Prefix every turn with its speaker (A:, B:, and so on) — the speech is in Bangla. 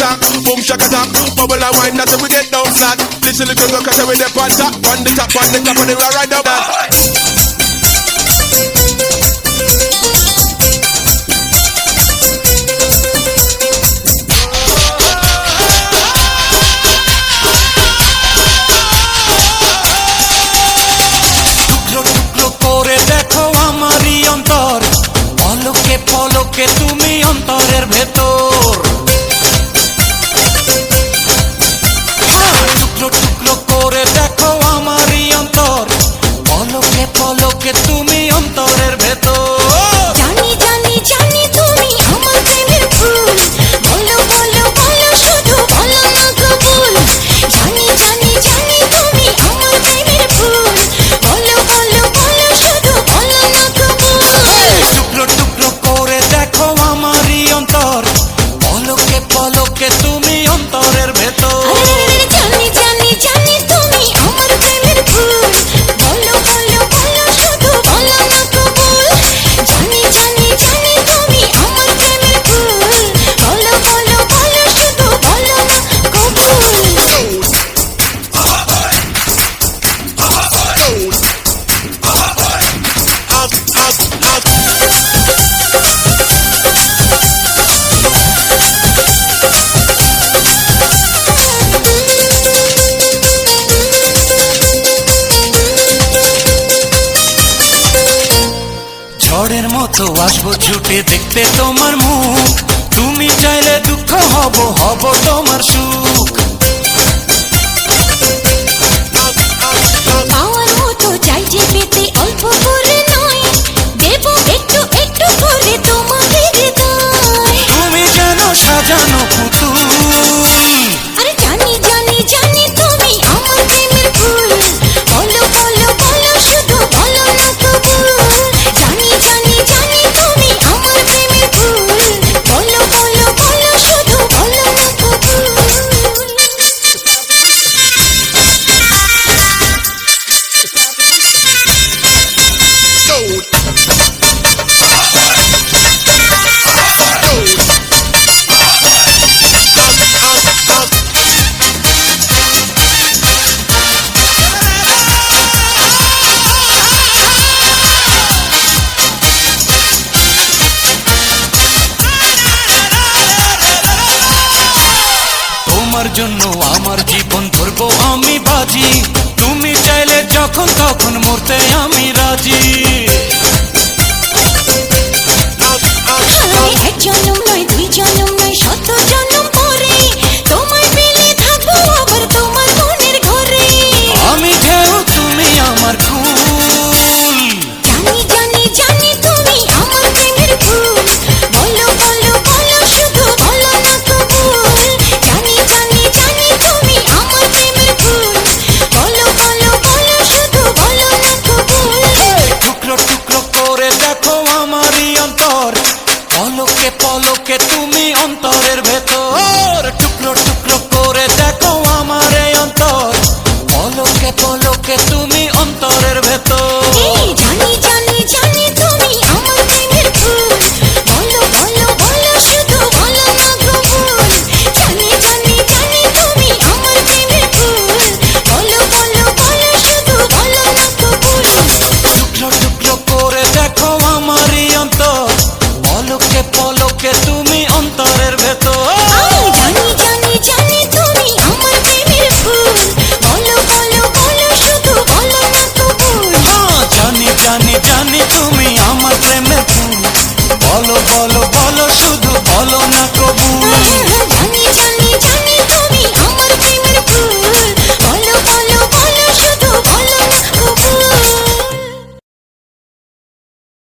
A: attack, boom shaka attack. Bubble and wine, that's how we get down flat. This is the girl, cause we the on top, on the top, on the top, and we ride down that.
B: পলকে তুমি অন্তরের ভেতর টুকরো টুকরো করে দেখো আমারই অন্তর পলকে পলকে তুমি অন্তরের ভেতর
C: জানি জানি জানি তুমি আমার প্রেমের ফুল বলো বলো বলো শুধু বলো না কবুল জানি জানি জানি তুমি আমার প্রেমের ফুল বলো বলো বলো শুধু বলো না কবুল
B: টুকরো টুকরো করে দেখো আমারই অন্তর পলকে পলকে তুমি অন্তরের ভেতর
C: জানি জানি জানি তুমি আমার প্রেমের ফুল বলো বলো বলো শুধু বলো না কবুল জানি জানি জানি তুমি আমার প্রেমের ফুল বলো বলো বলো শুধু বলো না কবুল
B: ঝড়ের মতো আসবো ছুটে দেখতে তোমার মুখ তুমি চাইলে দুঃখ হব হব তোমার সুখ
C: পাওয়ার মতো চাই যে পেতে অল্প করে নয় দেব একটু একটু করে তোমাকে হৃদয়
B: তুমি যেন সাজানো পুতুল
C: আরে জানি জানি জানি তুমি আমার প্রেমের ফুল বলো বলো বলো শুধু বলো না কবুল জানি জানি জানি তুমি আমার প্রেমের ফুল বলো বলো বলো শুধু বলো না কবুল
B: তোমার জন্য আমার জীবন ধরবো আমি বাজি তুমি চাইলে যখন তখন মরতে আমি